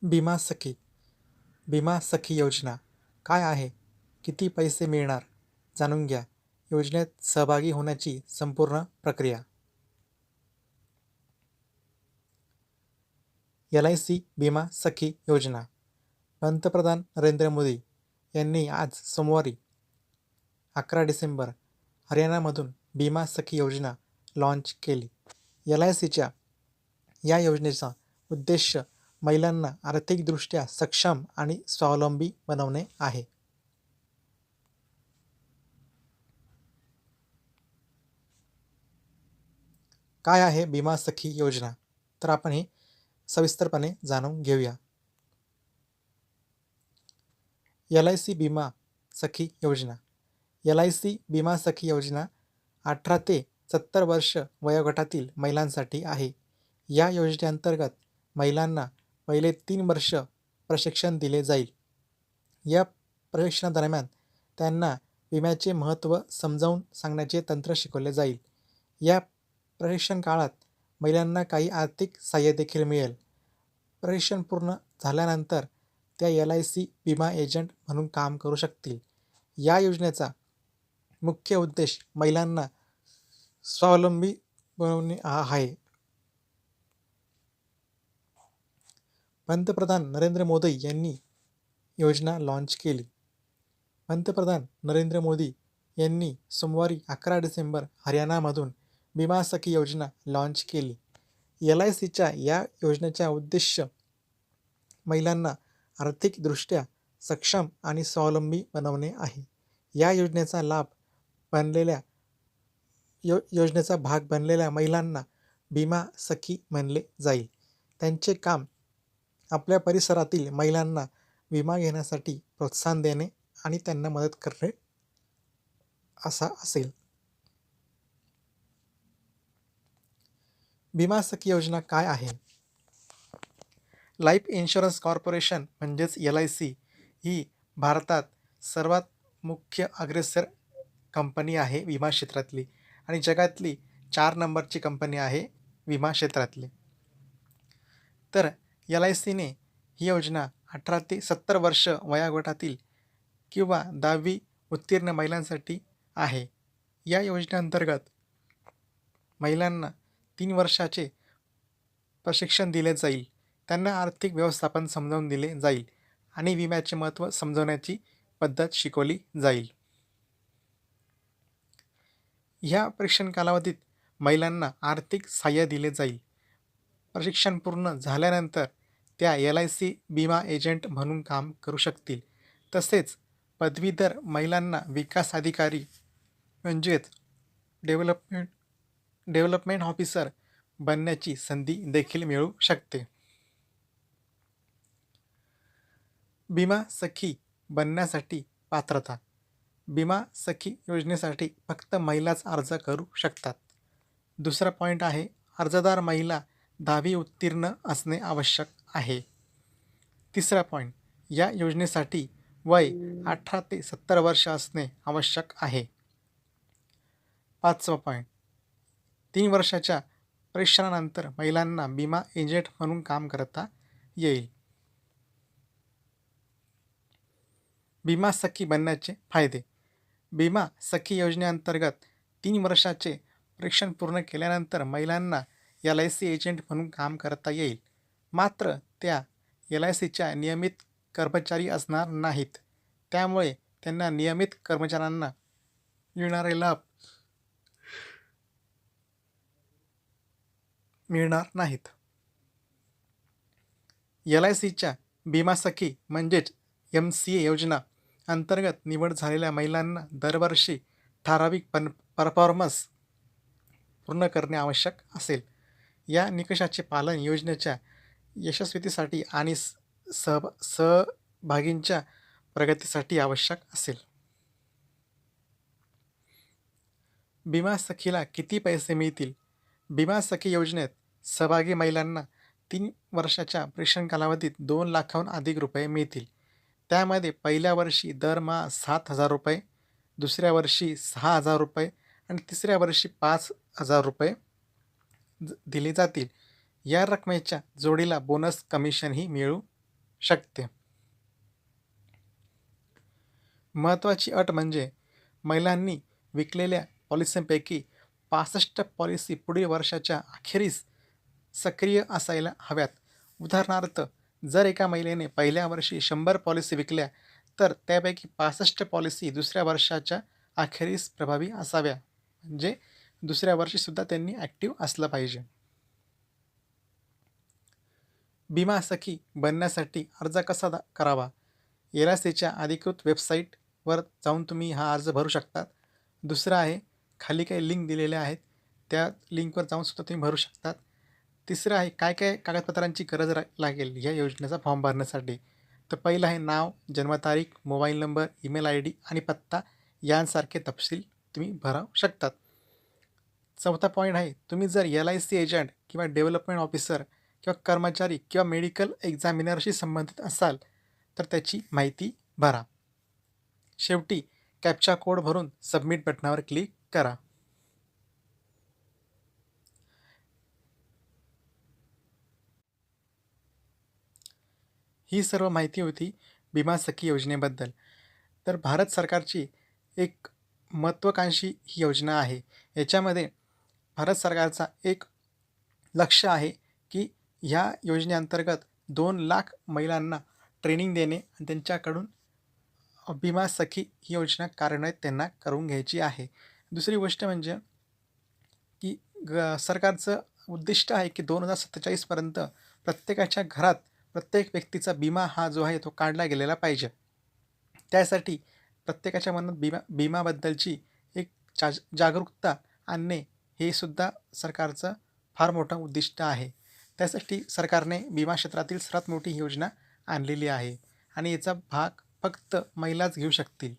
बिमा सखी बिमा सखी योजना काय आहे? किती पैसे मिळणार? जाणून घ्या योजनेत सहभागी होण्याची संपूर्ण प्रक्रिया. LIC बिमा सखी योजना. पंतप्रधान नरेंद्र मोदी यांनी आज सोमवारी 11 डिसेंबर हरियाणामधून बिमा सखी योजना लॉन्च केली. LICच्या या योजनेचा उद्देश महिलांना आर्थिकदृष्ट्या सक्षम आणि स्वावलंबी बनवणे आहे. काय आहे बिमा सखी योजना? तर आपण हे सविस्तरपणे जाणून घेऊया. LIC बिमा सखी योजना. LIC बिमा सखी योजना 18 ते 70 वर्ष वयोगटातील महिलांसाठी आहे. या योजनेअंतर्गत महिलांना पहिले 3 वर्ष प्रशिक्षण दिले जाईल. या प्रशिक्षणादरम्यान त्यांना विम्याचे महत्त्व समजावून सांगण्याचे तंत्र शिकवले जाईल. या प्रशिक्षण काळात महिलांना काही आर्थिक सहाय्य देखील मिळेल. प्रशिक्षण पूर्ण झाल्यानंतर त्या LIC विमा एजंट म्हणून काम करू शकतील. या योजनेचा मुख्य उद्देश महिलांना स्वावलंबी बनवणे हा आहे. पंतप्रधान नरेंद्र मोदी यांनी योजना लॉन्च केली. पंतप्रधान नरेंद्र मोदी यांनी सोमवारी 11 डिसेंबर हरियाणामधून बिमा सखी योजना लॉन्च केली. LICच्या या योजनेचा उद्देश महिलांना आर्थिकदृष्ट्या सक्षम आणि स्वावलंबी बनवणे आहे. या योजनेचा लाभ बनलेल्या योजनेचा भाग बनलेल्या महिलांना बिमा सखी म्हणले जाईल. त्यांचे काम आपल्या परिसरातील महिलांना विमा घेण्यासाठी प्रोत्साहन देणे आणि त्यांना मदत करणे असा असेल. बिमा सखी योजना काय आहे? लाईफ इन्शुरन्स कॉर्पोरेशन म्हणजेच LIC ही भारतात सर्वात मुख्य अग्रेसर कंपनी आहे विमा क्षेत्रातली आणि जगातली 4 नंबरची कंपनी आहे विमा क्षेत्रातली. तर LICने ही योजना 18 ते 70 वर्ष वयोगटातील किंवा 10वी उत्तीर्ण महिलांसाठी आहे. या योजनेअंतर्गत महिलांना 3 वर्षाचे प्रशिक्षण दिले जाईल. त्यांना आर्थिक व्यवस्थापन समजावून दिले जाईल आणि विम्याचे महत्त्व समजवण्याची पद्धत शिकवली जाईल. ह्या प्रशिक्षण कालावधीत महिलांना आर्थिक सहाय्य दिले जाईल. प्रशिक्षण पूर्ण झाल्यानंतर त्या LIC विमा एजंट म्हणून काम करू शकतील. तसेच पदवीधर महिलांना विकास अधिकारी म्हणजेच डेव्हलपमेंट ऑफिसर बनण्याची संधी देखील मिळू शकते. बिमा सखी बनण्यासाठी पात्रता. बिमा सखी योजनेसाठी फक्त महिलाच अर्ज करू शकतात. दुसरा पॉईंट आहे, अर्जदार महिला 10वी उत्तीर्ण असणे आवश्यक आहे. तिसरा पॉईंट, या योजनेसाठी वय 18 ते 70 वर्ष असणे आवश्यक आहे. 5वा पॉईंट, 3 वर्षाच्या प्रशिक्षणानंतर महिलांना विमा एजंट म्हणून काम करता येईल. बिमा सखी बनण्याचे फायदे. बिमा सखी योजनेअंतर्गत 3 वर्षाचे प्रशिक्षण पूर्ण केल्यानंतर महिलांना LIC एजंट म्हणून काम करता येईल. मात्र त्या LICच्या नियमित कर्मचारी असणार नाहीत. त्यामुळे त्यांना नियमित कर्मचाऱ्यांना मिळणारे लाभ मिळणार नाहीत. LICच्या बिमा सखी म्हणजेच MCA योजना अंतर्गत निवड झालेल्या महिलांना दरवर्षी ठराविक परफॉर्मन्स पूर्ण करणे आवश्यक असेल. या निकषाचे पालन योजनेच्या यशस्वीतेसाठी आणि सहभागींच्या प्रगतीसाठी आवश्यक असेल. बिमा सखीला किती पैसे मिळतील? बिमा सखी योजनेत सहभागी महिलांना 3 वर्षाच्या प्रशिक्षण कालावधीत 2 लाखाहून अधिक रुपये मिळतील. त्यामध्ये पहिल्या वर्षी दरमहा 7,000 रुपये, दुसऱ्या वर्षी 6,000 रुपये आणि तिसऱ्या वर्षी 5,000 रुपये दिले जातील. या रकमेच्या जोडीला बोनस कमिशनही मिळू शकते. महत्त्वाची अट म्हणजे महिलांनी विकलेल्या पॉलिसींपैकी 65 पॉलिसी पुढील वर्षाच्या अखेरीस सक्रिय असायला हव्यात. उदाहरणार्थ, जर एका महिलेने पहिल्या वर्षी 100 पॉलिसी विकल्या, तर त्यापैकी 65 पॉलिसी दुसऱ्या वर्षाच्या अखेरीस प्रभावी असाव्या. म्हणजे दुसऱ्या वर्षीसुद्धा त्यांनी ॲक्टिव्ह असलं पाहिजे. विमा सखी बनण्यासाठी अर्ज कसा करावा? LICच्या अधिकृत वेबसाईटवर जाऊन तुम्ही हा अर्ज भरू शकता. दुसरं आहे, खाली काही लिंक दिलेल्या आहेत, त्या लिंकवर जाऊन सुद्धा तुम्ही भरू शकता. तिसरं आहे, काय काय कागदपत्रांची गरज लागेल या योजनेचा फॉर्म भरण्यासाठी. तर पहिलं आहे नाव, जन्मतारीख, मोबाईल नंबर, ईमेल ID आणि पत्ता यांसारखे तपशील तुम्ही भरू शकतात. चौथा पॉईंट आहे, तुम्ही जर LIC एजंट किंवा डेव्हलपमेंट ऑफिसर किंवा कर्मचारी किंवा मेडिकल एक्झामिनरशी संबंधित असाल, तर त्याची माहिती भरा. शेवटी कॅप्चा कोड भरून सबमिट बटणावर क्लिक करा. ही सर्व माहिती होती विमा सखी योजनेबद्दल. तर भारत सरकारची एक महत्त्वाकांक्षी ही योजना आहे. याच्यामध्ये भारत सरकारचा एक लक्ष्य आहे की ह्या योजनेअंतर्गत 2 लाख महिलांना ट्रेनिंग देणे आणि त्यांच्याकडून विमा सखी ही योजना कार्यान्वित त्यांना करून घ्यायची आहे. दुसरी गोष्ट म्हणजे की सरकारचं उद्दिष्ट आहे की 2047 पर्यंत प्रत्येकाच्या घरात प्रत्येक व्यक्तीचा विमा हा जो आहे तो काढला गेलेला पाहिजे. त्यासाठी प्रत्येकाच्या मनात विमाबद्दलची एक जागरूकता आणणे हे सुद्धा सरकारचं फार मोठं उद्दिष्ट आहे. त्यासाठी सरकारने विमा क्षेत्रातील सर्वात मोठी योजना आणलेली आहे आणि याचा भाग फक्त महिलाच घेऊ शकतील.